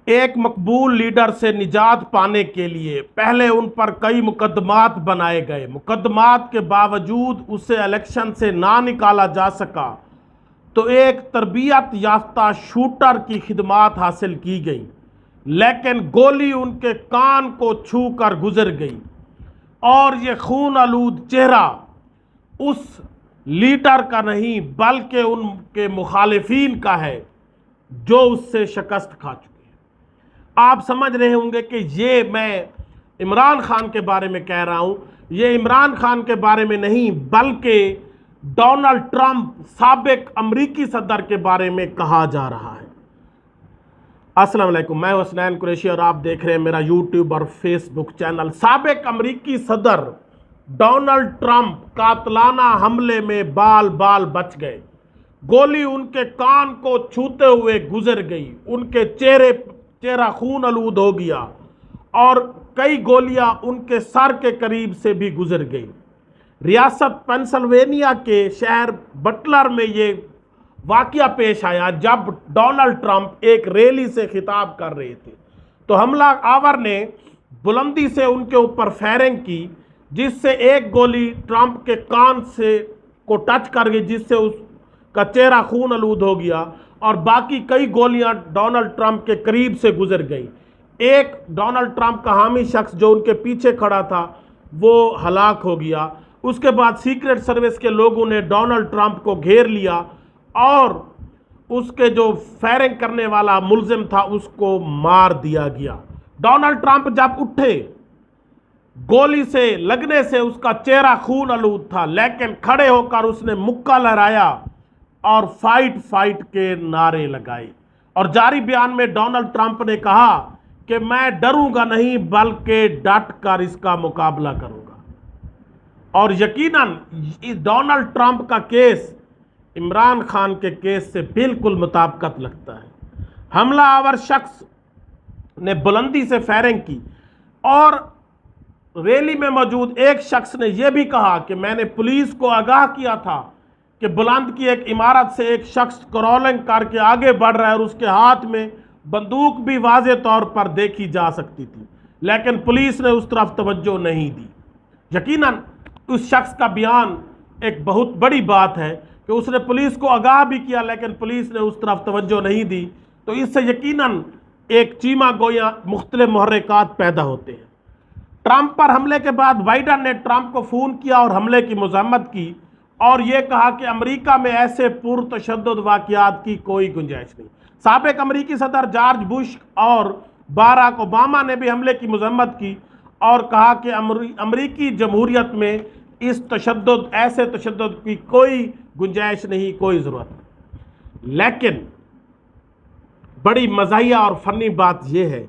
ایک مقبول لیڈر سے نجات پانے کے لیے پہلے ان پر کئی مقدمات بنائے گئے، مقدمات کے باوجود اسے الیکشن سے نہ نکالا جا سکا تو ایک تربیت یافتہ شوٹر کی خدمات حاصل کی گئی، لیکن گولی ان کے کان کو چھو کر گزر گئی اور یہ خون آلود چہرہ اس لیڈر کا نہیں بلکہ ان کے مخالفین کا ہے جو اس سے شکست کھا چکے ہیں۔ آپ سمجھ رہے ہوں گے کہ یہ میں عمران خان کے بارے میں کہہ رہا ہوں، یہ عمران خان کے بارے میں نہیں بلکہ ڈونلڈ ٹرمپ سابق امریکی صدر کے بارے میں کہا جا رہا ہے۔ السلام علیکم، میں حسنین قریشی اور آپ دیکھ رہے ہیں میرا یوٹیوب اور فیس بک چینل۔ سابق امریکی صدر ڈونلڈ ٹرمپ قاتلانہ حملے میں بال بال بچ گئے، گولی ان کے کان کو چھوتے ہوئے گزر گئی، ان کے چہرہ خون آلود ہو گیا اور کئی گولیاں ان کے سر کے قریب سے بھی گزر گئی۔ ریاست پینسلوینیا کے شہر بٹلر میں یہ واقعہ پیش آیا جب ڈونلڈ ٹرمپ ایک ریلی سے خطاب کر رہے تھے تو حملہ آور نے بلندی سے ان کے اوپر فائرنگ کی، جس سے ایک گولی ٹرمپ کے کان سے کو ٹچ کر گئی، جس سے اس کا چہرہ خون آلود ہو گیا اور باقی کئی گولیاں ڈونلڈ ٹرمپ کے قریب سے گزر گئی۔ ایک ڈونلڈ ٹرمپ کا حامی شخص جو ان کے پیچھے کھڑا تھا وہ ہلاک ہو گیا۔ اس کے بعد سیکریٹ سروس کے لوگوں نے ڈونلڈ ٹرمپ کو گھیر لیا اور اس کے جو فائرنگ کرنے والا ملزم تھا اس کو مار دیا گیا۔ ڈونلڈ ٹرمپ جب اٹھے، گولی سے لگنے سے اس کا چہرہ خون آلود تھا، لیکن کھڑے ہو کر اس نے مکہ لہرایا اور فائٹ کے نعرے لگائے، اور جاری بیان میں ڈونلڈ ٹرمپ نے کہا کہ میں ڈروں گا نہیں بلکہ ڈٹ کر اس کا مقابلہ کروں گا۔ اور یقیناً ڈونلڈ ٹرمپ کا کیس عمران خان کے کیس سے بالکل مطابقت لگتا ہے۔ حملہ آور شخص نے بلندی سے فائرنگ کی اور ریلی میں موجود ایک شخص نے یہ بھی کہا کہ میں نے پولیس کو آگاہ کیا تھا کہ بلند کی ایک عمارت سے ایک شخص کرولنگ کر کے آگے بڑھ رہا ہے اور اس کے ہاتھ میں بندوق بھی واضح طور پر دیکھی جا سکتی تھی، لیکن پولیس نے اس طرف توجہ نہیں دی۔ یقیناً اس شخص کا بیان ایک بہت بڑی بات ہے کہ اس نے پولیس کو آگاہ بھی کیا لیکن پولیس نے اس طرف توجہ نہیں دی، تو اس سے یقیناً ایک چیمہ گویا مختلف محرکات پیدا ہوتے ہیں۔ ٹرمپ پر حملے کے بعد بائیڈن نے ٹرمپ کو فون کیا اور حملے کی مذمت کی اور یہ کہا کہ امریکہ میں ایسے پرتشدد واقعات کی کوئی گنجائش نہیں۔ سابق امریکی صدر جارج بش اور باراک اوباما نے بھی حملے کی مذمت کی اور کہا کہ امریکی جمہوریت میں اس ایسے تشدد کی کوئی گنجائش نہیں، کوئی ضرورت نہیں۔ لیکن بڑی مزاحیہ اور فنی بات یہ ہے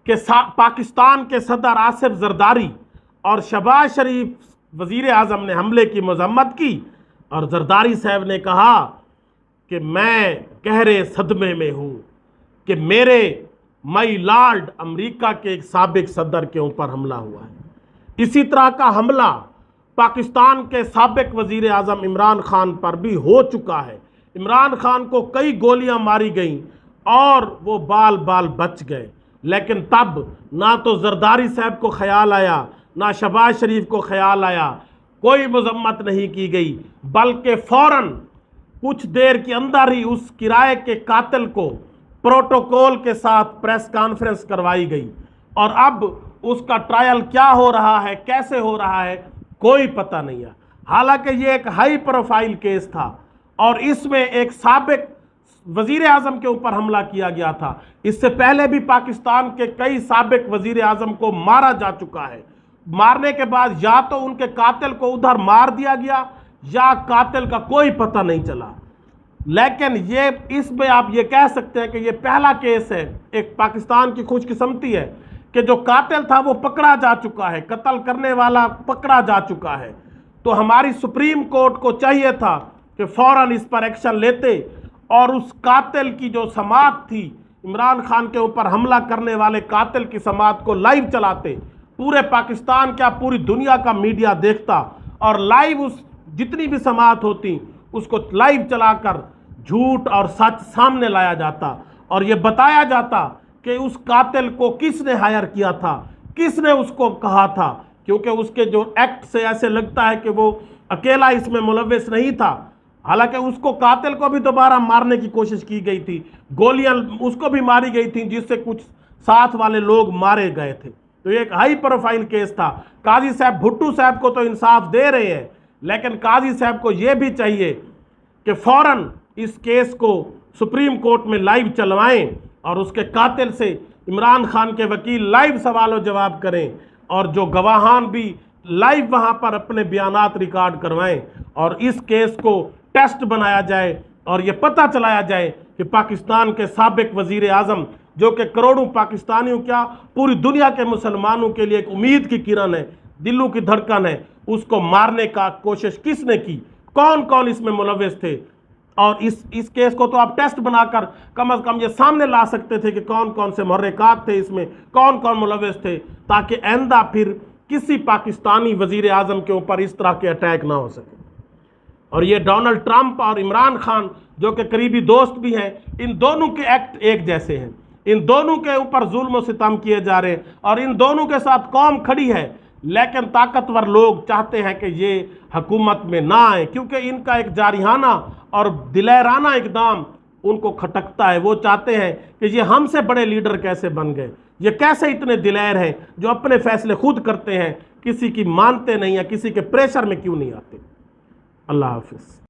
کہ پاکستان کے صدر آصف زرداری اور شہباز شریف وزیر اعظم نے حملے کی مذمت کی اور زرداری صاحب نے کہا کہ میں گہرے صدمے میں ہوں کہ میرے مائی لارڈ امریکہ کے ایک سابق صدر کے اوپر حملہ ہوا ہے۔ اسی طرح کا حملہ پاکستان کے سابق وزیر اعظم عمران خان پر بھی ہو چکا ہے۔ عمران خان کو کئی گولیاں ماری گئیں اور وہ بال بال بچ گئے، لیکن تب نہ تو زرداری صاحب کو خیال آیا نہ شہباز شریف کو خیال آیا، کوئی مذمت نہیں کی گئی، بلکہ فوراً کچھ دیر کے اندر ہی اس کرائے کے قاتل کو پروٹوکول کے ساتھ پریس کانفرنس کروائی گئی، اور اب اس کا ٹرائل کیا ہو رہا ہے، کیسے ہو رہا ہے، کوئی پتہ نہیں ہے۔ حالانکہ یہ ایک ہائی پروفائل کیس تھا اور اس میں ایک سابق وزیر اعظم کے اوپر حملہ کیا گیا تھا۔ اس سے پہلے بھی پاکستان کے کئی سابق وزیر اعظم کو مارا جا چکا ہے۔ مارنے کے بعد یا تو ان کے قاتل کو ادھر مار دیا گیا یا قاتل کا کوئی پتہ نہیں چلا، لیکن اس میں آپ یہ کہہ سکتے ہیں کہ یہ پہلا کیس ہے، ایک پاکستان کی خوش قسمتی ہے کہ جو قاتل تھا وہ پکڑا جا چکا ہے، قتل کرنے والا پکڑا جا چکا ہے۔ تو ہماری سپریم کورٹ کو چاہیے تھا کہ فوراً اس پر ایکشن لیتے اور اس قاتل کی جو سماعت تھی، عمران خان کے اوپر حملہ کرنے والے قاتل کی سماعت کو لائیو چلاتے، پورے پاکستان کیا پوری دنیا کا میڈیا دیکھتا اور لائیو اس جتنی بھی سماعت ہوتی اس کو لائیو چلا کر جھوٹ اور سچ سامنے لایا جاتا اور یہ بتایا جاتا کہ اس قاتل کو کس نے ہائر کیا تھا، کس نے اس کو کہا تھا، کیونکہ اس کے جو ایکٹ سے ایسے لگتا ہے کہ وہ اکیلا اس میں ملوث نہیں تھا، حالانکہ اس کو قاتل کو بھی دوبارہ مارنے کی کوشش کی گئی تھی، گولیاں اس کو بھی ماری گئی تھیں، جس سے کچھ ساتھ والے لوگ مارے گئے تھے۔ تو یہ ایک ہائی پروفائل کیس تھا۔ قاضی صاحب بھٹو صاحب کو تو انصاف دے رہے ہیں، لیکن قاضی صاحب کو یہ بھی چاہیے کہ فوراً اس کیس کو سپریم کورٹ میں لائیو چلوائیں اور اس کے قاتل سے عمران خان کے وکیل لائیو سوال و جواب کریں، اور جو گواہان بھی لائیو وہاں پر اپنے بیانات ریکارڈ کروائیں، اور اس کیس کو ٹیسٹ بنایا جائے اور یہ پتہ چلایا جائے کہ پاکستان کے سابق وزیر اعظم، جو کہ کروڑوں پاکستانیوں کیا پوری دنیا کے مسلمانوں کے لیے ایک امید کی کرن ہے، دلوں کی دھڑکن ہے، اس کو مارنے کا کوشش کس نے کی، کون کون اس میں ملوث تھے، اور اس کیس کو تو آپ ٹیسٹ بنا کر کم از کم یہ سامنے لا سکتے تھے کہ کون کون سے محرکات تھے اس میں، کون کون ملوث تھے، تاکہ آئندہ پھر کسی پاکستانی وزیر اعظم کے اوپر اس طرح کے اٹیک نہ ہو سکے۔ اور یہ ڈونلڈ ٹرمپ اور عمران خان جو کہ قریبی دوست بھی ہیں، ان دونوں کے ایکٹ ایک جیسے ہیں، ان دونوں کے اوپر ظلم و ستم کیے جا رہے ہیں، اور ان دونوں کے ساتھ قوم کھڑی ہے، لیکن طاقتور لوگ چاہتے ہیں کہ یہ حکومت میں نہ آئیں، کیونکہ ان کا ایک جارحانہ اور دلیرانہ اقدام ان کو کھٹکتا ہے۔ وہ چاہتے ہیں کہ یہ ہم سے بڑے لیڈر کیسے بن گئے، یہ کیسے اتنے دلیر ہیں جو اپنے فیصلے خود کرتے ہیں، کسی کی مانتے نہیں ہیں، کسی کے پریشر میں کیوں نہیں آتے۔ اللہ حافظ۔